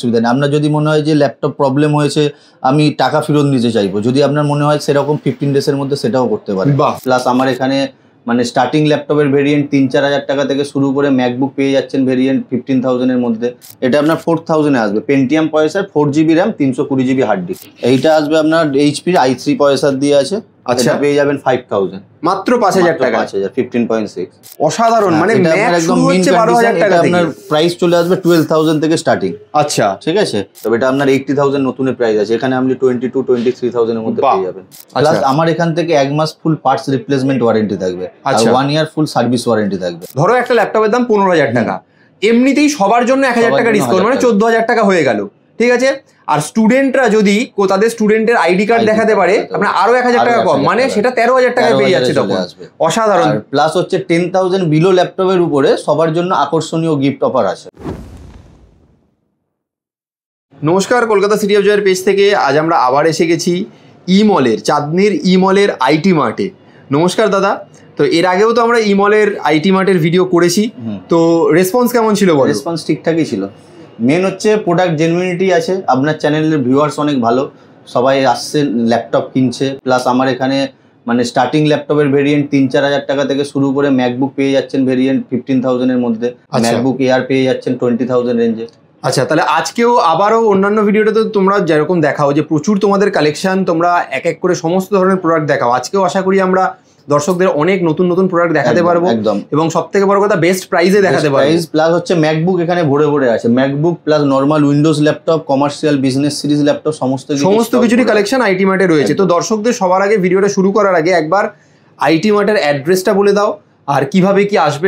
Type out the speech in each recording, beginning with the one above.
অসুবিধা নেই। আপনার যদি মনে হয় যে ল্যাপটপ প্রবলেম হয়েছে, আমি টাকা ফেরত নিতে চাইবো, যদি আপনার মনে হয় সেরকম 15 ডেজের মধ্যে সেটাও করতে পারেন। প্লাস আমার এখানে মানে স্টার্টিং ল্যাপটপের ভেরিয়েন্ট 3-4 হাজার টাকা থেকে শুরু করে ম্যাকবুক পেয়ে যাচ্ছেন ভেরিয়েন্ট 15,000 এর মধ্যে। এটা আপনার 4,000 এ আসবে। Pentium processor, 4GB RAM, 320GB hard disk. এইটা আসবে আপনার এইচপির i3 প্রসেসর দিয়ে আছে। আচ্ছা, পেয়ে যাবেন 5,000 মাত্র 5,000 টাকা। 5,000 15.6 অসাধারণ। মানে একদম মিন কন্ডিশন। এটা আপনার প্রাইস চলে আসবে 12,000 থেকে স্টার্টিং। আচ্ছা, ঠিক আছে। তবে এটা আপনার 80,000 নতুনের প্রাইস আছে। এখানে আপনি 22-23,000 এর মধ্যে পেয়ে যাবেন। প্লাস আমার এখান থেকে 1 মাস ফুল পার্টস রিপ্লেসমেন্ট ওয়ারেন্টি থাকবে আর 1 ইয়ার ফুল সার্ভিস ওয়ারেন্টি থাকবে। ধরো একটা ল্যাপটপের দাম 15,000 টাকা, এমনিতেই সবার জন্য 1,000 টাকা ডিসকাউন্ট, মানে 14,000 টাকা হয়ে গেল। ঠিক আছে। আর স্টুডেন্টরা যদি তাদের স্টুডেন্টের আইডি কার্ড দেখাতে পারে, আপনার আরো 1,000 টাকা কম, মানে সেটা 13,000 টাকায় পেয়ে যাচ্ছে তখন। অসাধারণ। প্লাস হচ্ছে 10,000 বিলো ল্যাপটপের উপরে সবার জন্য আকর্ষণীয় গিফট অফার আছে। নমস্কার, কলকাতা সিটি অফ জয়ের পেজ থেকে আজ আমরা আবার এসে গেছি ইমলের, চাঁদনীর ইমলের আইটি মার্টে। নমস্কার দাদা। তো এর আগেও তো আমরা ইমলের আইটি মার্টের ভিডিও করেছি, তো রেসপন্স কেমন ছিল বলো? রেসপন্স ঠিকঠাকই ছিল। মেন হচ্ছে প্রোডাক্ট জেনুইনিটি আছে। আপনার চ্যানেলের ভিউয়ার্স অনেক ভালো, সবাই আসছে ল্যাপটপ কিনছে। প্লাস আমার এখানে মানে স্টার্টিং ল্যাপটপের ভেরিয়েন্ট 3-4 হাজার টাকা থেকে শুরু করে ম্যাকবুক পেয়ে যাচ্ছেন ভেরিয়েন্ট 15,000 এর মধ্যে। ম্যাকবুক এয়ার পেয়ে যাচ্ছেন 20,000 রেঞ্জে। আচ্ছা, তাহলে আজকেও আবারও অন্যান্য ভিডিওতে তো তোমরা যেরকম দেখাও যে প্রচুর তোমাদের কালেকশন, তোমরা এক এক করে সমস্ত ধরনের প্রোডাক্ট দেখাও। আজকেও আশা করি আমরা দর্শকদের অনেক নতুন নতুন প্রোডাক্ট দেখাতে পারবো একদম, এবং সব থেকে বড় কথা বেস্ট প্রাইসে দেখাতে পারবো। প্লাস হচ্ছে ম্যাকবুক এখানে ভরে ভরে আছে। MacBook plus normal Windows laptop, commercial, business series laptop, সমস্ত কিছুরই কালেকশন আইটি মার্টে রয়েছে। তো দর্শকদের সবার আগে ভিডিওটা শুরু করার আগে একবার আইটি মার্টের অ্যাড্রেসটা বলে দাও, আর কিভাবে কি আসবে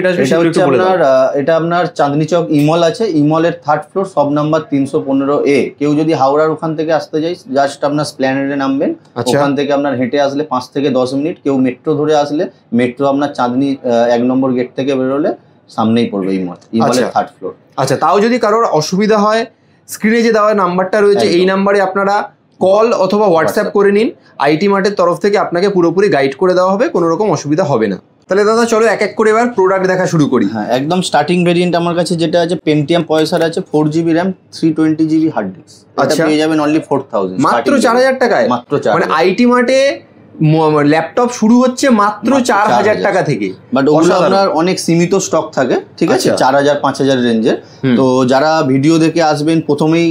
এটা আপনার চাঁদনী চক ইমল আছে। ইমলের 3rd ফ্লোর, সব নাম্বার 315A। কেউ যদি হাওড়ার ওখান থেকে আসতে যাই, জাস্ট আপনার স্প্ল্যানেডে নামবেন। ওখান থেকে আপনার হেঁটে আসলে 5 থেকে 10 মিনিট। কেউ মেট্রো ধরে আসলে মেট্রো আপনার চাঁদনী 1 নম্বর গেট থেকে বেরোলে সামনেই পড়বে ইমলের 3rd ফ্লোর। আচ্ছা, তাও যদি কারোর অসুবিধা হয়, স্ক্রিনে যে দেওয়া নাম্বারটা রয়েছে এই নাম্বারে আপনারা কল অথবা হোয়াটসঅ্যাপ করে নিন। আইটি মার্টের তরফ থেকে আপনাকে পুরোপুরি গাইড করে দেওয়া হবে, কোনো রকম অসুবিধা হবে না। তাহলে দাদা চলো এক এক করে এবার প্রোডাক্ট দেখা শুরু করি। হ্যাঁ, একদম স্টার্টিং ভেরিয়েন্ট আমার কাছে যেটা আছে পেন্টিয়াম প্রসেসর আছে, 4GB RAM, 320GB hard disk. এটা পেয়ে যাবেন অনলি 4,000, মাত্র 4,000 টাকায়। মাত্র 4,000। মানে আইটি মার্টে ল্যাপটপ শুরু হচ্ছে মাত্র 4,000 টাকা থেকে। বাট ওগুলো আপনার অনেক সীমিত স্টক থাকে, ঠিক আছে, 4,000-5,000 রেঞ্জের। তো যারা ভিডিও দেখে আসবেন প্রথমেই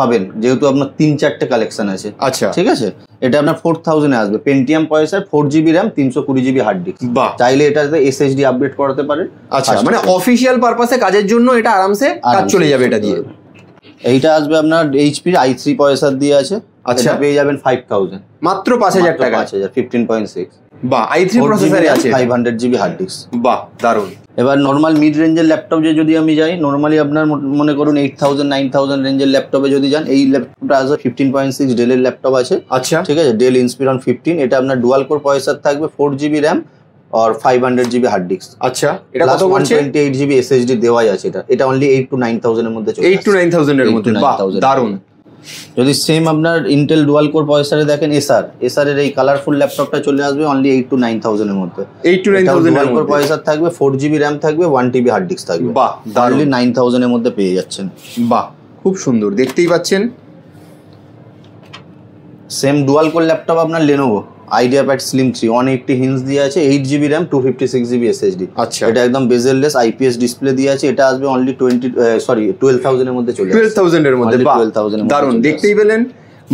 পাবেন, যেহেতু আপনার 3-4টে কালেকশন আছে। আচ্ছা, ঠিক আছে। এটা আপনার 4,000 এ আসবে। Pentium processor, 4GB RAM, 320GB hard disk. চাইলে এটাতে SSD আপডেট করাতে পারেন। আচ্ছা, মানে অফিসিয়াল পারপাসে কাজের জন্য এটা আরামসে কাজ চলে যাবে এটা দিয়ে। এইটা আসবে আপনার এইচপির i3 প্রসেসর দিয়ে আছে। আচ্ছা, পেয়ে যাবেন 5,000, মাত্র 5,000 টাকা। 5,000 15.6। বাহ, i3 প্রসেসরে আছে, 500GB হার্ড ডিস্ক। বাহ, দারুণ। এবার নর্মাল মিড রেঞ্জের ল্যাপটপ যদি আমি যাই, নর্মালি আপনার মনে করুন 8,000-9,000 রেঞ্জের ল্যাপটপে যদি যান, এই ল্যাপটপটা আসবে 15.6 ডেলের ল্যাপটপ আছে। আচ্ছা, ঠিক আছে, ডেল ইনস্পিরন 15। এটা আপনার ডুয়াল কোর প্রসেসর থাকবে, 4GB র্যাম আর 500GB হার্ড ডিস্ক। আচ্ছা, এটা কত পড়ছে? 128GB SSD দেওয়াই আছে। এটা অনলি 8,000-9,000 এর মধ্যে চলে আসে। 8,000-9,000 এর মধ্যে, বাহ, দারুণ। যদি সেম আপনার ইন্টেল ডুয়াল কোর প্রসেসরে দেখেন, এসআর এর এই কালারফুল ল্যাপটপটা চলে আসবে অনলি 8,000-9,000 এর মধ্যে। 8,000-9,000 এর মধ্যে প্রসেসর থাকবে, 4GB র্যাম থাকবে, 1TB হার্ড ডিস্ক থাকবে। বাহ, অনলি 9,000 এর মধ্যে পেয়ে যাচ্ছেন। বাহ, খুব সুন্দর, দেখতেই পাচ্ছেন। সেম ডুয়াল কোর ল্যাপটপ আপনার লেনোভো আইডিয়াপ্যাড স্লিম 3, 180 হিঞ্জ দিয়ে আছে, 8GB র্যাম, 256GB SSD। আচ্ছা, এটা একদম বেজেললেস IPS ডিসপ্লে দিয়ে আছে। এটা আসবে অনলি 12,000 এর মধ্যে চলে আসবে। 12,000 এর মধ্যে, 12,000 এর দারুণ, দেখতেই পেলেন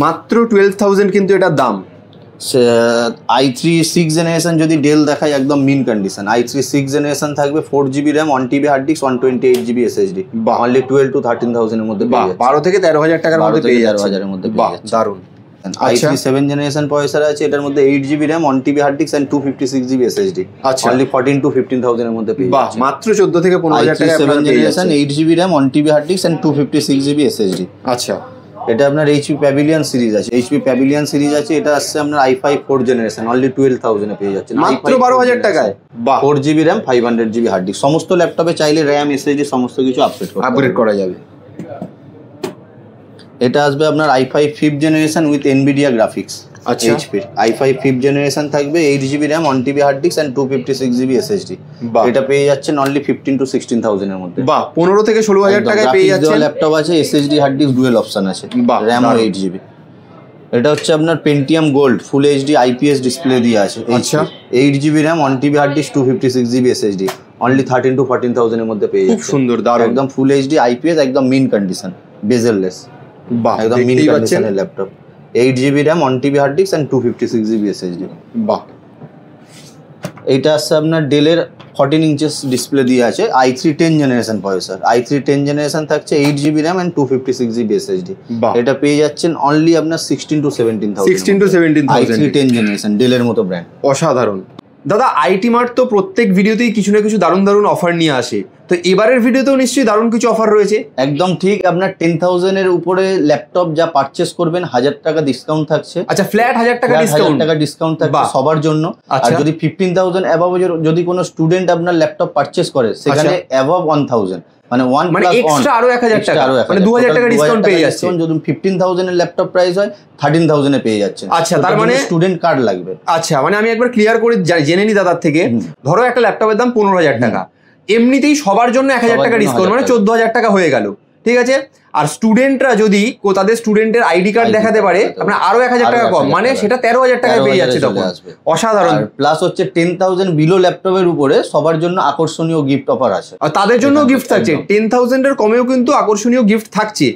মাত্র 12,000 কিন্তু এটা দাম। i3 6th জেনারেশন যদি ডেল দেখাই, একদম mint condition. i3 6th generation থাকবে, 4GB RAM, 1TB hard disk, 128GB SSD। Only 12,000-13,000 এর মধ্যে, 12 থেকে 13,000 টাকার মধ্যে পেয়ে যাচ্ছে। 13,000 এর মধ্যে, দারুণ। i3 7th জেনারেশন প্রসেসর আছে, এটার মধ্যে 8GB RAM, 1TB hard disk and 256GB SSD। আচ্ছা, অনলি 14,000-15,000 এর মধ্যে পেয়ে যাচ্ছে। বাহ, মাত্র 14 থেকে 15,000 টাকা। 7th generation 8GB RAM, 1TB hard disk and 256GB SSD। আচ্ছা, এটা আপনার HP প্যাভিলিয়ন সিরিজ আছে। HP প্যাভিলিয়ন সিরিজ আছে, এটা আসছে আপনার i5 4th জেনারেশন, অনলি 12,000 এ পেয়ে যাচ্ছেন মাত্র 12,000 টাকায়। বাহ, 4GB RAM, 500GB hard disk. সমস্ত ল্যাপটপে চাইলে র্যাম, SSD সমস্ত কিছু আপগ্রেড করা যাবে। এটা আসবে আপনার i5 5th generation with NVIDIA graphics. আচ্ছা এইচপি i5 5th জেনারেশন থাকবে, 8GB RAM, 1TB hard disk and 256GB SSD। এটা পেয়ে যাচ্ছেন অনলি 15 to 16,000 এর মধ্যে। বাহ, 15 থেকে 16,000 টাকায় পেয়ে যাচ্ছেন। ল্যাপটপ আছে, SSD hard disk dual option আছে, RAM ও 8GB। এটা হচ্ছে আপনার Pentium gold full HD IPS display দিয়ে আছে। আচ্ছা 8GB RAM, 1TB hard disk, 256GB SSD, only 13 to 14,000 এর মধ্যে পেয়ে যাচ্ছে। খুব সুন্দর, দারুণ, একদম ফুল এইচডি আইপিএস, একদম মিন কন্ডিশন, বেজেললেস। বাহ, একদম মিন কন্ডিশনের laptop, 8GB RAM, 1TB hard disk and 256GB SSD। বাহ, এইটা আসছে আপনার ডেলের 14 ইঞ্চেস ডিসপ্লে দিয়ে আছে, i3 10 generation processor, i3 10 generation থাকছে, 8GB RAM and 256GB SSD। এটা পেয়ে যাচ্ছেন অনলি আপনার 16 to 17,000। 16 to 17,000 i3 10 জেনারেশন, ডেলের মতো ব্র্যান্ড। অসাধারণ। দাদা, আইটি মার্ট তো প্রত্যেক ভিডিওতেই কিছু না কিছু দারুণ দারুণ অফার নিয়ে আসে, তো এবারের ভিডিওতেও নিশ্চয়ই দারুণ কিছু অফার রয়েছে। একদম ঠিক, আপনার 10,000 এর উপরে ল্যাপটপ যা পারচেস করবেন 1000 টাকা ডিসকাউন্ট থাকছে। আচ্ছা, ফ্ল্যাট 1000 টাকা ডিসকাউন্ট, 1000 টাকা ডিসকাউন্ট থাকছে সবার জন্য। আর যদি 15,000 অ্যাবভ যদি কোনো স্টুডেন্ট আপনার ল্যাপটপ পারচেস করে, সেখানে অ্যাবভ 1000 মানে 1 মানে এক্সট্রা আরো 1000 টাকা, মানে 2000 টাকা ডিসকাউন্ট পেয়ে যাচ্ছে। যদি 15,000 এর ল্যাপটপ প্রাইস হয় 13,000 এ পেয়ে যাচ্ছেন। আচ্ছা, তার মানে স্টুডেন্ট কার্ড লাগবে। আচ্ছা, মানে আমি একবার ক্লিয়ার করে জেনে নি দাদার থেকে। ধরো একটা ল্যাপটপের দাম 15,000 টাকা, এমনিতেই সবার জন্য 1000 টাকা ডিসকাউন্ট, মানে 14,000 টাকা হয়ে গেল, ঠিক আছে। আর স্টুডেন্টরা যদি তাদের স্টুডেন্টের আইডি কার্ড দেখাতে পারে, আপনার আরো 1000 টাকা কম, মানে সেটা 13,000 টাকায় পেয়ে যাচ্ছে তখন। অসাধারণ। প্লাস হচ্ছে 10,000 বিলো ল্যাপটপের উপরে সবার জন্য আকর্ষণীয় গিফট অফার আছে, আর তাদের জন্য গিফট থাকছে। 10,000 এর কমেও কিন্তু আকর্ষণীয় গিফট থাকছে।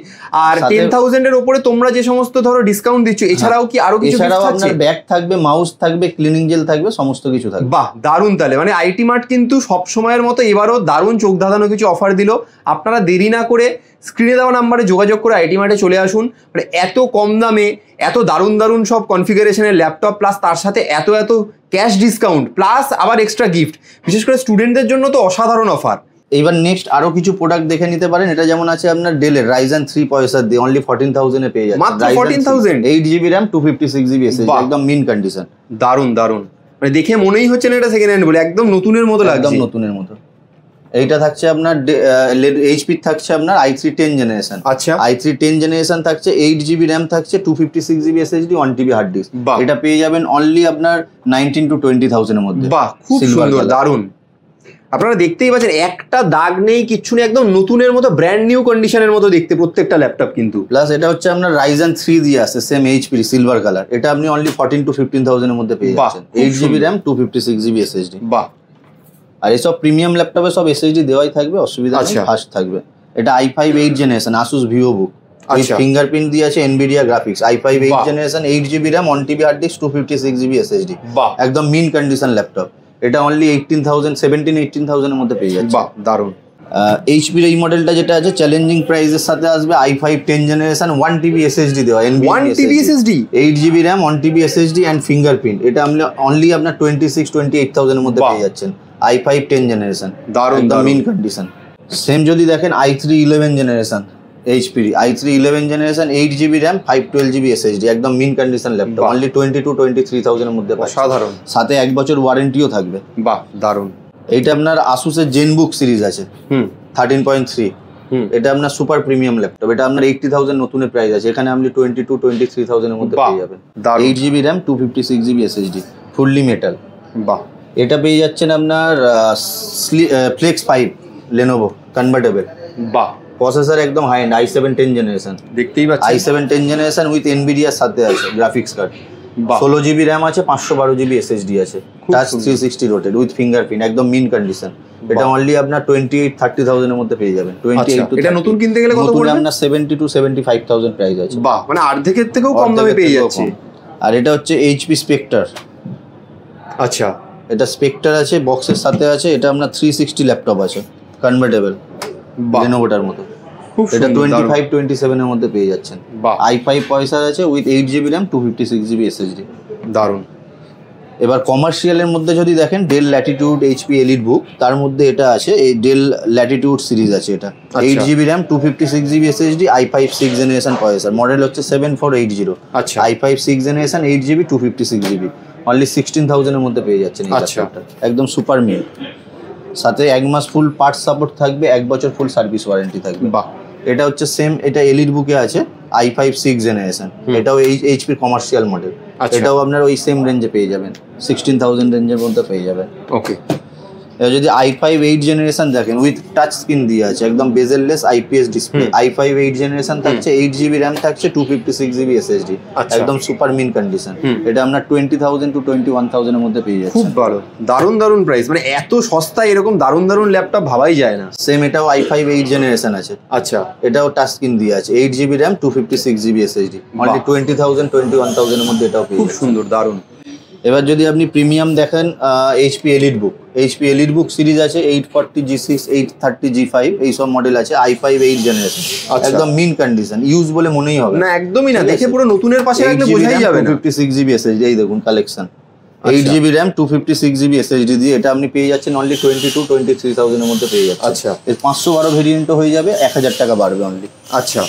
আর 10,000 এর উপরে তোমরা যে সমস্ত ধরো ডিসকাউন্ট দিচ্ছ, এছাড়াও কি আরো কিছু গিফট থাকছে? আপনার ব্যাগ থাকবে, মাউস থাকবে, ক্লিনিং জেল থাকবে, সমস্ত কিছু থাকবে। বাহ, দারুণ। তাহলে মানে আইটি মার্ট কিন্তু সব সময়ের মতো এবারও দারুণ চোখ ধাঁধানো কিছু অফার দিল। আপনারা দেরি না করে স্ক্রিনে দেওয়া নাম্বারে যোগাযোগ করে আইটি মার্টে চলে আসুন। মানে এত কম দামে এত দারুণ দারুণ সব কনফিগারেশনের ল্যাপটপ, প্লাস তার সাথে এত এত ক্যাশ ডিসকাউন্ট, প্লাস আবার এক্সট্রা গিফট, বিশেষ করে স্টুডেন্টদের জন্য তো অসাধারণ অফার। এবার নেক্সট আরো কিছু প্রোডাক্ট দেখে নিতে পারেন। এটা যেমন আছে আপনার ডেলের Ryzen 3 প্রসেসর দিয়ে অনলি 14,000 এ পেয়ে যাচ্ছে, মাত্র 14,000, 8GB RAM, 256GB SSD, একদম মিন কন্ডিশন। দারুণ দারুণ, মানে দেখে মনেই হচ্ছে না এটা সেকেন্ড হ্যান্ড বলে, একদম নতুনের মতো লাগছে, একদম নতুনের মতো। এইটা থাকছে আপনার এইচপি থাকছে আপনার i3 10 জেনারেশন। আচ্ছা, i3 10 জেনারেশন থাকছে, 8GB RAM থাকছে, 256GB SSD, 1TB hard disk. এটা পেয়ে যাবেন অনলি আপনার 19 to 20,000 এর মধ্যে। বাহ, খুব সুন্দর, দারুণ। আপনারা দেখতেই পাচ্ছেন একটা দাগ নেই, কিচ্ছু নেই, একদম নতুনের মতো, ব্র্যান্ড নিউ কন্ডিশনের মতো দেখতে প্রত্যেকটা ল্যাপটপ কিন্তু। প্লাস এটা হচ্ছে আপনার Ryzen 3 দিয়ে আছে, সেম এইচপি সিলভার কালার। এটা আপনি অনলি 14 to 15,000 এর মধ্যে পেয়ে যাচ্ছেন, 8GB RAM, 256GB SSD। বাহ, আর এইসব প্রিমিয়াম ল্যাপটপে সব SSD দেওয়াই থাকবে, অসুবিধা নেই, ফাস্ট থাকবে। এটা i5 8 generation Asus VivoBook, fingerprint দিয়ে আছে, Nvidia graphics, i5 8 generation, 8GB RAM, 1TB hard disk, 256GB SSD, একদম মিন কন্ডিশন ল্যাপটপ। এটা অনলি 18,000 এর মধ্যে পেয়ে যাচ্ছে। বাহ, দারুণ। এইচপির এই মডেলটা যেটা আছে চ্যালেঞ্জিং প্রাইসের সাথে আসবে, i5 10 জেনারেশন, 1TB SSD দেওয়া, 1TB SSD, 8GB RAM, 1TB SSD and fingerprint. এটা অনলি আপনার 26-28,000 এর মধ্যে পেয়ে যাচ্ছেন, i5 10 জেনারেশন, দারুণ, মিন কন্ডিশন। সেম যদি দেখেন i3 11 generation HP, i3 11 generation, 8GB RAM, 512GB SSD, একদম মিন কন্ডিশন ল্যাপটপ, অনলি 22-23,000 এর মধ্যে। সাধারণ, সাথে 1 বছর ওয়ারেন্টিও থাকবে। বাহ, দারুণ। এইটা আপনার আসুসের জেনবুক সিরিজ আছে 13.3, এটা আপনার সুপার প্রিমিয়াম ল্যাপটপ। এটা আপনার 80,000 নতুনের প্রাইস আছে, এখানে আপনি 22-23,000 এর মধ্যে পেয়ে যাবেন। 8GB RAM, 256GB SSD, fully metal. বাহ, এটা পেয়ে যাচ্ছেন আপনার ফ্লেক্স 5 Lenovo কনভার্টেবল। বাহ, প্রসেসর একদম হাই এন্ড, i7 10 জেনারেশন, দেখতেই পাচ্ছেন, i7 10 জেনারেশন উইথ Nvidia সাথে আছে গ্রাফিক্স কার্ড। 16GB RAM আছে, 512GB SSD আছে, টাচ 360 রোটেট উইথ ফিঙ্গারপ্রিন্ট, একদম মিন কন্ডিশন। এটা অনলি আপনার 28-30,000 এর মধ্যে পেয়ে যাবেন। 28 to 30। এটা নতুন কিনতে গেলে কত পড়বে? আপনার 70 to 75,000 প্রাইস আছে। বাহ, মানে অর্ধেকের থেকেও কম দামে পেয়ে যাচ্ছে। আর এটা হচ্ছে HP Spectre। আচ্ছা, এটা Spectre আছে, বক্সের সাথে আছে। এটা আপনার 360 ল্যাপটপ আছে, কনভার্টেবল, Lenovoটার মতো। এটা 25-27 এর মধ্যে পেয়ে যাচ্ছেন। i5 প্রসেসর আছে with 8GB RAM, 256GB SSD, দারুণ। এবার কমার্শিয়ালের মধ্যে যদি দেখেন ডেল ল্যাটিটিউড, HP EliteBook, তার মধ্যে এটা আছে, এই ডেল ল্যাটিটিউড সিরিজ আছে। এটা 8GB RAM, 256GB SSD, i5 6 generation processor, model হচ্ছে 7480। আচ্ছা, i5 6 generation, 8GB, 256GB, only 16,000 এর মধ্যে পেয়ে যাচ্ছেন এই ল্যাপটপটা, একদম সুপার মিন। সাথে 1 মাস ফুল পার্টস সাপোর্ট থাকবে, 1 বছর ফুল সার্ভিস ওয়ারেন্টি থাকবে। বাহ, এটা হচ্ছে সেম, এটা EliteBook-এ আছে, i5 6 জেনারেশন, এটাও এইচপি কমার্শিয়াল মডেল, এটাও আপনার ওই সেম রেঞ্জে পেয়ে যাবেন, 16,000 রেঞ্জের মধ্যে পেয়ে যাবেন। ওকে, এবার যদি i5 8 জেনারেশন দেখেন উইথ টাচ স্ক্রিন দিয়ে আছে, একদম bezel-less IPS display, i5 8 generation থাকছে, 8GB র্যাম থাকছে, 256GB SSD, একদম সুপার মিন কন্ডিশন। এটা আপনার 20,000 to 21,000 এর মধ্যে পেয়ে যাচ্ছে। খুব ভালো, দারুণ দারুণ প্রাইস, মানে এত সস্তায় এরকম দারুণ দারুণ ল্যাপটপ ভাবাই যায় না। সেম এটাও i5 8 জেনারেশন আছে, আচ্ছা, এটাও টাচ স্ক্রিন দিয়ে আছে, 8GB RAM, 256GB SSD, only 20,000 21,000 এর মধ্যে এটাও পেয়ে খুব যাচ্ছে। সুন্দর, দারুণ। এবার যদি আপনি প্রিমিয়াম দেখেন, এইচপি এলিট বুক সিরিজ আছে, 840 G6, 830 G5 এইসব মডেল আছে, i5 8 জেনারেশন, একদম মিন কন্ডিশন, ইউজ বলে মনেই হবে না, একদমই না, দেখে পুরো নতুনের পাশে রাখলে বোঝাই যাবে না। 256GB SSD, এই দেখুন collection, 8GB RAM, 256GB SSD দিয়ে এটা আপনি পেয়ে যাচ্ছেন অনলি 22-23,000 এর মধ্যে পেয়ে যাচ্ছেন। আচ্ছা, এর 512 ভেরিয়েন্টও হয়ে যাবে, 1000 টাকা বাড়বে অনলি। আচ্ছা,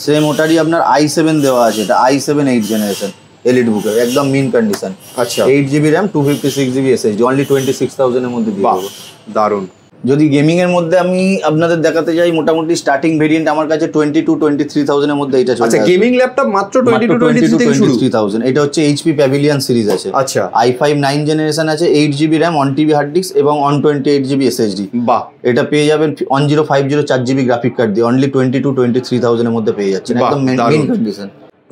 সেম ওটারই আপনার i7 দেওয়া আছে, এটা i7 8 জেনারেশন এলিট বুকের, একদম মিন কন্ডিশন। আচ্ছা, 8GB RAM, 256GB SSD, only 26,000 এর মধ্যে দিয়ে দেবো। দারুণ। যদি গেমিং এর মধ্যে আমি আপনাদের দেখাতে যাই, মোটামুটি স্টার্টিং ভেরিয়েন্ট আমার কাছে 22-23,000 এর মধ্যে এটা চলে। আচ্ছা, গেমিং ল্যাপটপ মাত্র 22-23 থেকে শুরু। 23,000, এটা হচ্ছে এইচপি প্যাভিলিয়ন সিরিজ আছে। আচ্ছা, i5 9 জেনারেশন আছে, 8GB RAM, 1TB hard disk এবং 128GB SSD। বাহ, এটা পেয়ে যাবেন 1050 4GB গ্রাফিক কার্ড দিয়ে, অনলি 22-23,000 এর মধ্যে পেয়ে যাচ্ছেন, একদম মিন কন্ডিশন।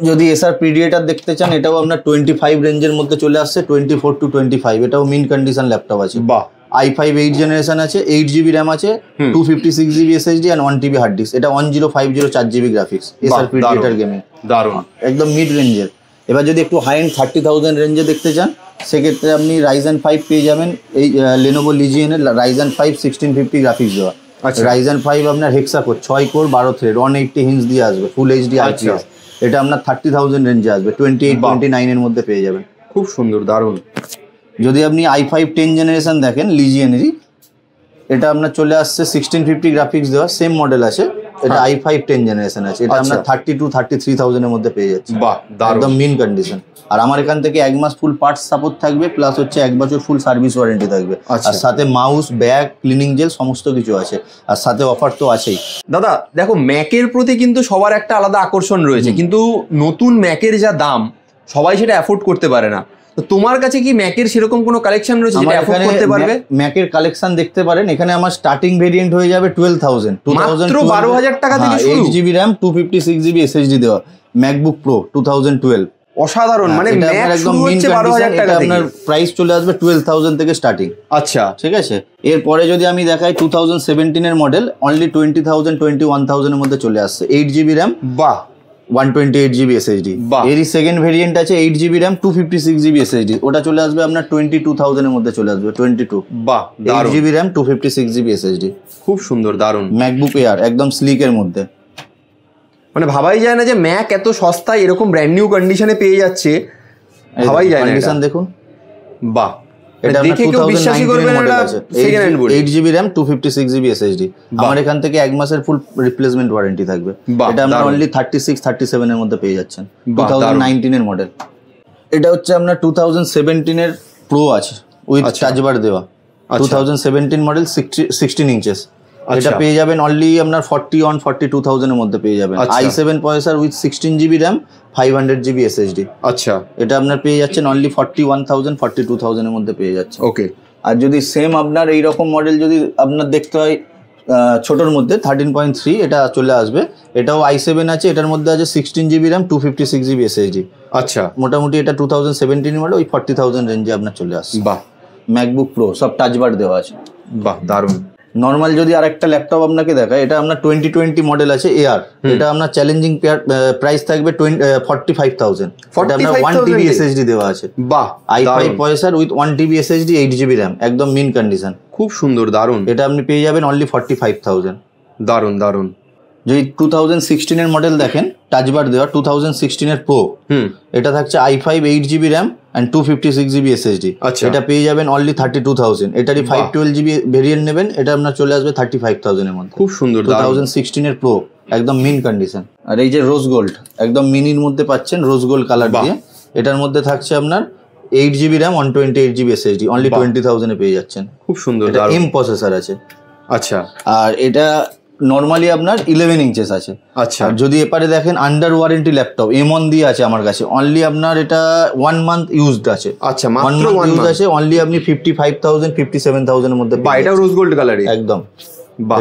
যদি এসআর প্রিডিয়েটার দেখতে চান, এটাও আপনার 25 রেঞ্জের মধ্যে চলে আসছে, 24-25, এটাও মিন কন্ডিশন ল্যাপটপ আছে। বাহ, i5 8 জেনারেশন আছে, 8GB র্যাম আছে, 256GB SSD and 1TB hard disk, এটা 1050 4GB গ্রাফিক্স, এসআর প্রিডিয়েটার গেমিং, দারুণ, একদম মিড রেঞ্জের। এবার যদি একটু হাই এন্ড 30,000 রেঞ্জে দেখতে চান, সেক্ষেত্রে আপনি Ryzen 5 পেয়ে যাবেন, এই Lenovo Legion এর Ryzen 5 1650 গ্রাফিক্স দেওয়া। Ryzen 5 আপনার হেক্সা কোর, 6 কোর 12 থ্রেড, 180 হিঞ্জ দিয়ে আসবে, ফুল এইচডি IPS, এটা আপনার 30,000 রেঞ্জে আসবে, 28-29 এর মধ্যে পেয়ে যাবেন। খুব সুন্দর, দারুণ। যদি আপনি i5 10 জেনারেশন দেখেন লিজিয়নেরই, এটা আপনার চলে আসছে 1650 গ্রাফিক্স দেওয়া, সেম মডেল আছে, এটা i5 10 জেনারেশন আছে, এটা আপনার 32-33,000 এর মধ্যে পেয়ে যাচ্ছে। বাহ, দারুণ, একদম মিন কন্ডিশন। আর আমার এখান থেকে 1 মাস ফুল পার্টস সাপোর্ট থাকবে, প্লাস হচ্ছে 1 বছর ফুল সার্ভিস ওয়ারেন্টি থাকবে, আর সাথে মাউস, ব্যাগ, ক্লিনিং জেল সমস্ত কিছু আছে, আর সাথে অফার তো আছেই। দাদা দেখো, ম্যাকের প্রতি কিন্তু সবার একটা আলাদা আকর্ষণ রয়েছে, কিন্তু নতুন ম্যাকের যা দাম সবাই সেটা অ্যাফোর্ড করতে পারে না। তো তোমার কাছে কি ম্যাকের সেরকম কোনো কালেকশন রয়েছে যেটা অ্যাফোর্ড করতে পারবে? ম্যাকের কালেকশন দেখতে পারেন, এখানে আমার স্টার্টিং ভেরিয়েন্ট হয়ে যাবে 12,000, মাত্র 12,000 টাকা থেকে শুরু, 8GB র্যাম, 256GB SSD দেওয়া ম্যাকবুক প্রো 2012, অসাধারণ। মানে ম্যাক একদম শুরু হচ্ছে 12,000 টাকা থেকে, আপনার প্রাইস চলে আসবে 12,000 থেকে স্টার্টিং। আচ্ছা, ঠিক আছে। এরপরে যদি আমি দেখাই 2017 এর মডেল, অনলি 20,000-21,000 এর মধ্যে চলে আসছে, 8GB র্যাম, বাহ, 128GB SSD। এরই সেকেন্ড ভেরিয়েন্ট আছে, 8GB র্যাম, 256GB SSD, ওটা চলে আসবে আপনার 22,000 এর মধ্যে চলে আসবে, 22। বাহ, 8GB র্যাম, 256GB SSD, খুব সুন্দর, দারুণ। ম্যাকবুক এয়ার একদম স্লিকের মধ্যে, মানে ভাবাই যায় না যে ম্যাক এত সস্তায় এরকম ব্র্যান্ড নিউ কন্ডিশনে পেয়ে যাচ্ছে, ভাবাই যায় না। কন্ডিশন দেখুন, বাহ, এটা দেখে কেউ বিশ্বাসই করবে না এটা সেকেন্ড হ্যান্ড বলে। 8GB র্যাম, 256GB SSD, আমার এখান থেকে 1 মাসের ফুল রিপ্লেসমেন্ট ওয়ারেন্টি থাকবে, এটা আমরা অনলি 36-37 এর মধ্যে পেয়ে যাচ্ছেন, 2019 এর মডেল। এটা হচ্ছে আপনার 2017 এর প্রো আছে উইথ টাচ বার দেওয়া, 2017 মডেল, 16 ইঞ্চেস, এটা পেয়ে যাবেন অনলি আপনার 41-42,000 এর মধ্যে পেয়ে যাবেন। i7 processor with 16GB RAM, 500GB SSD, আচ্ছা, এটা আপনার পেয়ে যাচ্ছেন অনলি 41,000-42,000 এর মধ্যে পেয়ে যাচ্ছে। ওকে। আর যদি সেম আপনার এইরকম মডেল যদি আপনার দেখতে হয় ছোটোর মধ্যে 13.3, এটা চলে আসবে, এটাও i7 আছে, এটার মধ্যে আছে 16GB র্যাম, 256GB SSD। আচ্ছা, মোটামুটি এটা 2017 মডেল, ওই 40,000 রেঞ্জে আপনার চলে আসছে। বাহ, ম্যাকবুক প্রো সব টাচ বার দেওয়া আছে। বাহ, দারুণ। নর্মাল যদি আরেকটা ল্যাপটপ আপনাকে দেখায়, এটা আপনার 2020 মডেল আছে এয়ার, এটা আপনার চ্যালেঞ্জিং প্রাইস থাকবে 45,000, এটা আপনার 1TB SSD দেওয়া আছে। বাহ, i5 processor with 1TB SSD, 8GB RAM, একদম মিন কন্ডিশন, খুব সুন্দর, দারুণ। এটা আপনি পেয়ে যাবেন অনলি 45,000। দারুণ, দারুণ। যদি 2016 এর মডেল দেখেন, টাচ বার দেওয়া 2016 এর প্রো, এটা থাকছে i5 8GB RAM and 256GB SSD, এটা পেয়ে যাবেন অনলি 32,000, এটারই 512GB ভেরিয়েন্ট নেবেন, এটা আপনার চলে আসবে 35,000 এর মধ্যে। খুব সুন্দর, 2016 এর প্রো, একদম মিন কন্ডিশন। আর এই যে রোজ গোল্ড, একদম মিনির মধ্যে পাচ্ছেন রোজ গোল্ড কালার দিয়ে, এটার মধ্যে থাকছে আপনার 8GB RAM, 128GB SSD, only 20,000 এ পেয়ে যাচ্ছেন। খুব সুন্দর, এটা এম প্রসেসর আছে। আচ্ছা, আর এটা নর্মালি আপনার 11 ইঞ্চেস আছে। আচ্ছা, আর যদি এপারে দেখেন আন্ডার ওয়ারেন্টি ল্যাপটপ M1 দিয়ে আছে আমার কাছে, অনলি আপনার এটা 1 মান্থ ইউজড আছে। আচ্ছা, মাত্র 1 মান্থ ইউজ আছে, অনলি আপনি 55,000 57,000 এর মধ্যে। বা এটা রোজ গোল্ড কালারে একদম,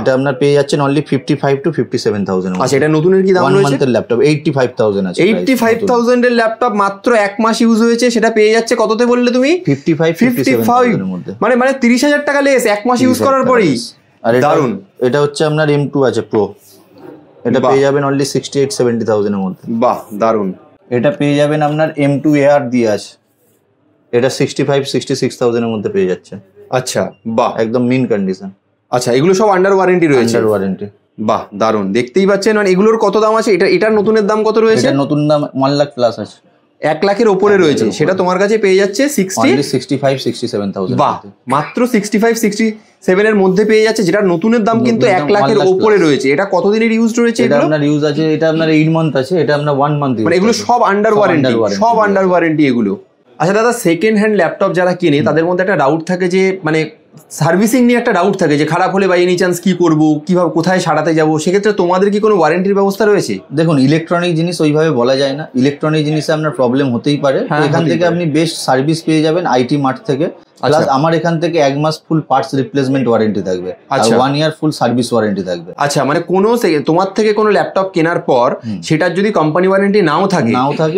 এটা আপনার পেয়ে যাচ্ছেন অনলি 55 to 57,000। আচ্ছা, এটা নতুনের কি দাম রয়েছে? 1 মান্থের ল্যাপটপ 85,000 আছে। 85,000 এর ল্যাপটপ মাত্র 1 মাস ইউজ হয়েছে, সেটা পেয়ে যাচ্ছে কততে বললে তুমি? 55 এর মধ্যে। মানে 30,000 টাকা লেস 1 মাস ইউজ করার পরেই। আর দারুন। এটা হচ্ছে আপনার M2 আছে প্রো, এটা পেয়ে যাবেন অনলি 68-70,000 এর মধ্যে। বাহ, দারুন। এটা পেয়ে যাবেন আপনার M2 AR দিয়ে আছে, এটা 65-66,000 এর মধ্যে পেয়ে যাচ্ছে। আচ্ছা, বাহ, একদম মিন কন্ডিশন। আচ্ছা, এগুলো সব আন্ডার ওয়ারেন্টি রয়েছে? Under warranty. বাহ, দারুন। দেখতেই পাচ্ছেন, মানে এগুলোর কত দাম আছে? এটার নতুনের দাম কত রয়েছে? এটা নতুন দাম 1 লাখ প্লাস আছে, 1 লাখের উপরে রয়েছে। সেটা তোমার কাছে পেয়ে যাচ্ছে 65-67,000। বাহ, মাত্র 65-67 এর মধ্যে পেয়ে যাচ্ছে, যেটা নতুনের দাম কিন্তু 1 লাখের উপরে রয়েছে। এটা কতদিনের ইউজ রয়েছে? এটা আপনার ইউজ আছে, এটা আপনার 8 মান্থ আছে, এটা আপনার 1 মান্থ। মানে এগুলো সব আন্ডার ওয়ারেন্টি, সব আন্ডার ওয়ারেন্টি এগুলো। আচ্ছা দাদা, সেকেন্ড হ্যান্ড ল্যাপটপ যারা কিনে তাদের মধ্যে একটা ডাউট থাকে যে মানে সার্ভিসিং নিয়ে একটা ডাউট থাকে যে খারাপ হলে বাই এনি চান্স কি করবো, কিভাবে কোথায় সারাতে যাবো, সেক্ষেত্রে তোমাদের কি কোনো ওয়ারেন্টির ব্যবস্থা রয়েছে? দেখুন, ইলেকট্রনিক জিনিস ওইভাবে বলা যায় না, ইলেকট্রনিক জিনিসে আপনার প্রবলেম হতেই পারে। এখান থেকে আপনি বেস্ট সার্ভিস পেয়ে যাবেন আইটি মার্ট থেকে। প্লাস আমার এখান থেকে 1 মাস ফুল পার্টস রিপ্লেসমেন্ট ওয়ারেন্টি থাকবে, আর 1 ইয়ার ফুল সার্ভিস ওয়ারেন্টি থাকবে। আচ্ছা, মানে কোনো তোমার থেকে কোনো ল্যাপটপ কেনার পর সেটার যদি কোম্পানি ওয়ারেন্টি নাও থাকে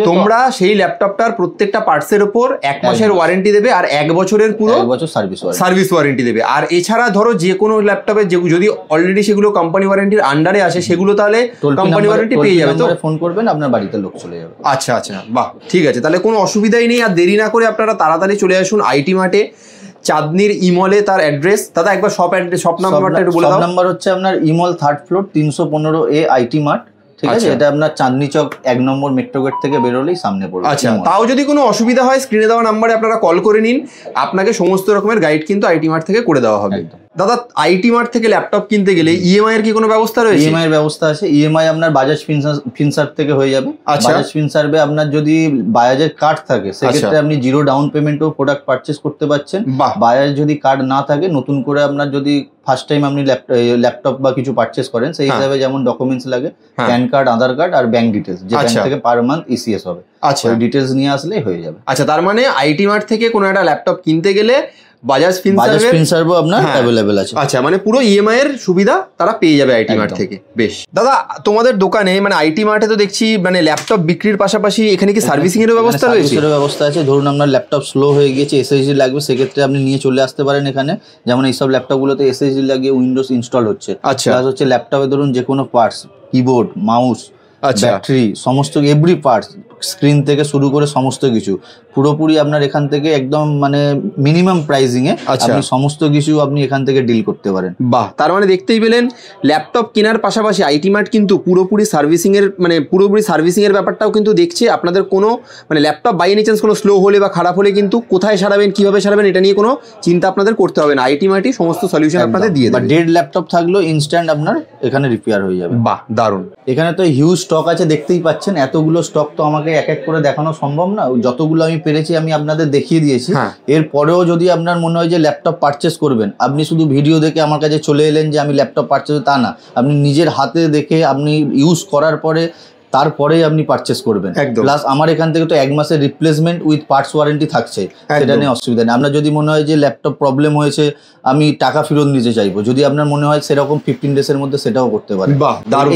তোমরা সেই ল্যাপটপটার প্রত্যেকটা পার্টসের উপর 1 মাসের ওয়ারেন্টি দেবে, আর 1 বছরের পুরো 1 বছর সার্ভিস ওয়ারেন্টি দেবে। আর এছাড়া ধরো যে কোনো ল্যাপটপে যদি অলরেডি সেগুলো কোম্পানি ওয়ারেন্টির আন্ডারে আসে, সেগুলো তাহলে কোম্পানি ওয়ারেন্টি পেয়ে যাবে। তো ফোন করবেন, আপনার বাড়িতে লোক চলে যাবে। আচ্ছা আচ্ছা, বাহ, ঠিক আছে। তাহলে কোনো অসুবিধাই নেই। আর দেরি না করে আপনারা তাড়াতাড়ি চলে আসুন আইটি মার্টে, চাঁদনির ইমলে তার অ্যাড্রেস। দাদা একবার শপ নাম্বারটা একটু বলে দাও। শপ নাম্বার হচ্ছে আপনার ইমল 3rd floor 315A IT mart, ঠিক আছে? এটা আপনার চাঁদনি চক 1 নম্বর মেট্রো গেট থেকে বেরোলেই সামনে পড়বে। আচ্ছা, তাও যদি কোনো অসুবিধা হয় স্ক্রিনে দেওয়া নাম্বারে আপনারা কল করে নিন, আপনাকে সমস্ত রকমের গাইড কিন্তু আইটি মার্ট থেকে করে দেওয়া হবে। দাদা, আইটি মার্ট থেকে ল্যাপটপ কিনতে গেলে ইএমআই এর কি কোনো ব্যবস্থা রয়েছে? ইএমআই এর ব্যবস্থা আছে। ইএমআই আপনার বাজাজ ফিনসার্ভ থেকে হয়ে যাবে। বাজাজ ফিনসার্ভে আপনার যদি বাজাজের কার্ড থাকে সেক্ষেত্রে আপনি 0 ডাউন পেমেন্টেও প্রোডাক্ট পারচেস করতে পারছেন। বাজাজ যদি কার্ড না থাকে, নতুন করে আপনার যদি ফার্স্ট টাইম আপনি ল্যাপটপ বা কিছু পারচেস করেন, সেই হিসাবে যেমন ডকুমেন্টস লাগে প্যান কার্ড, আধার কার্ড আর ব্যাংক ডিটেলস, যে ব্যাংক থেকে পার মান্থ ইসিএস হবে, আচ্ছা ওই ডিটেলস নিয়ে আসলেই হয়ে যাবে। আচ্ছা, তার মানে আইটি মার্ট থেকে কোনো একটা ল্যাপটপ কিনতে গেলে বাজাজ ফিনসার্ভও আপনার অ্যাভেলেবেল আছে। আচ্ছা, মানে পুরো ইএমআই এর সুবিধা তারা পেয়ে যাবে আইটি মার্ট থেকে। বেশ দাদা, তোমাদের দোকানে মানে আইটি মার্টে তো দেখছি মানে ল্যাপটপ বিক্রির পাশাপাশি এখানে কি সার্ভিসিং এর ব্যবস্থা রয়েছে? সার্ভিসের ব্যবস্থা আছে। ধরুন আপনার ল্যাপটপ স্লো হয়ে গিয়েছে, এসএসডি লাগবে, সেক্ষেত্রে আপনি নিয়ে চলে আসতে পারেন এখানে। যেমন এইসব ল্যাপটপগুলোতে এসএসডি লাগিয়ে উইন্ডোজ ইনস্টল হচ্ছে। আচ্ছা, প্লাস হচ্ছে ল্যাপটপে ধরুন যে কোনো পার্টস, কিবোর্ড, মাউস, ব্যাটারি, সমস্ত এভরি পার্টস, স্ক্রিন থেকে শুরু করে সমস্ত কিছু পুরোপুরি আপনার এখান থেকে একদম মানে মিনিমাম প্রাইসিং এ আপনি সমস্ত কিছু আপনি এখান থেকে ডিল করতে পারেন। বাহ, তার মানে দেখতেই পেলেন ল্যাপটপ কেনার পাশাপাশি আইটি মার্ট কিন্তু পুরোপুরি সার্ভিসিং এর ব্যাপারটাও কিন্তু দেখছে। আপনাদের কোনো মানে ল্যাপটপ বাই এনি চান্স কোনো স্লো হলে বা খারাপ হলে কিন্তু কোথায় সারাবেন, কিভাবে সারাবেন, এটা নিয়ে কোনো চিন্তা আপনাদের করতে হবে না। আইটি মার্টই সমস্ত সলিউশন আপনাদের দিয়ে দেবে। ডেড ল্যাপটপ থাকলেও ইনস্ট্যান্ট আপনার এখানে রিপেয়ার হয়ে যাবে। বাহ, দারুণ। এখানে তো হিউজ স্টক আছে, দেখতেই পাচ্ছেন। এতগুলো স্টক তো আমাকে এক এক করে দেখানো সম্ভব না, যতগুলো আমি পেরেছি আমি আপনাদের দেখিয়ে দিয়েছি। এরপরেও যদি আপনার মনে হয় যে ল্যাপটপ পারচেস করবেন, আপনি শুধু ভিডিও দেখে আমার কাছে চলে এলেন যে আমি ল্যাপটপ পারচেস, তা না, আপনি নিজের হাতে দেখে আপনি ইউজ করার পরে তারপরেই আপনি পারচেস করবেন। প্লাস আমার এখান থেকে তো 1 মাসের রিপ্লেসমেন্ট উইথ পার্টস ওয়ারেন্টি থাকছে, সেটা নিয়ে অসুবিধা নেই। আপনার যদি মনে হয় যে ল্যাপটপ প্রবলেম হয়েছে, আমি টাকা ফেরত নিতে চাইবো, যদি আপনার মনে হয় সেরকম 15 ডেজের মধ্যে সেটাও করতে পারেন।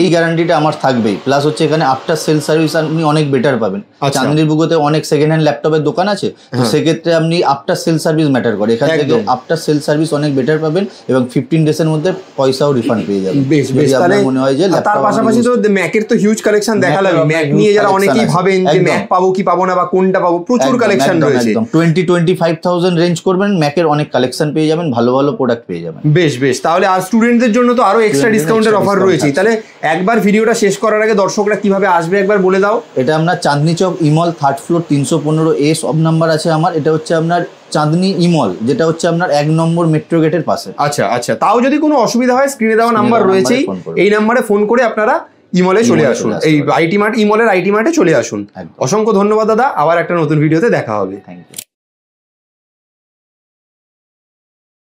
এই গ্যারান্টিটা আমার থাকবেই। প্লাস হচ্ছে এখানে আফটার সেল সার্ভিস আপনি অনেক বেটার পাবেন। চাঁদনির বুকেতে অনেক সেকেন্ড হ্যান্ড ল্যাপটপের দোকান আছে, তো সেক্ষেত্রে আপনি আফটার সেল সার্ভিস ম্যাটার করে। এখান থেকে আফটার সেল সার্ভিস অনেক বেটার পাবেন এবং 15 ডেজের মধ্যে পয়সাও রিফান্ড পেয়ে যাবেন। যদি আপনার মনে হয় যে তার পাশাপাশি তো ম্যাকের তো হিউজ কালেকশন দেখা লাগবে। ম্যাক নিয়ে যারা অনেকেই ভাবেন যে ম্যাক পাবো কি পাবো না বা কোনটা পাবো, প্রচুর কালেকশন রয়েছে। 20-25,000 রেঞ্জ করবেন, ম্যাকের অনেক কালেকশন পেয়ে যাবেন, ভালো ভালো প্রোডাক্ট পেয়ে যাবেন। বেশ বেশ, তাহলে আর স্টুডেন্টদের জন্য তো আরো এক্সট্রা ডিসকাউন্টের অফার রয়েছে। তাহলে একবার ভিডিওটা শেষ করার আগে দর্শকরা কিভাবে আসবে একবার বলে দাও। এটা আপনার চাঁদনি চক ইমল 3rd ফ্লোর 315A সব নাম্বার আছে আমার। এটা হচ্ছে আপনার চাঁদনি ইমল, যেটা হচ্ছে আপনার 1 নম্বর মেট্রো গেটের পাশে। আচ্ছা আচ্ছা, তাও যদি কোনো অসুবিধা হয় স্ক্রিনে দেওয়া নাম্বার রয়েছেই, এই নাম্বারে ফোন করে আপনারা ইমলে চলে আসুন, এই আইটি মার্ট ইমলের আইটি মার্টে চলে আসুন। অসংখ্য ধন্যবাদ দাদা, আবার একটা নতুন ভিডিওতে দেখা হবে। Thank you.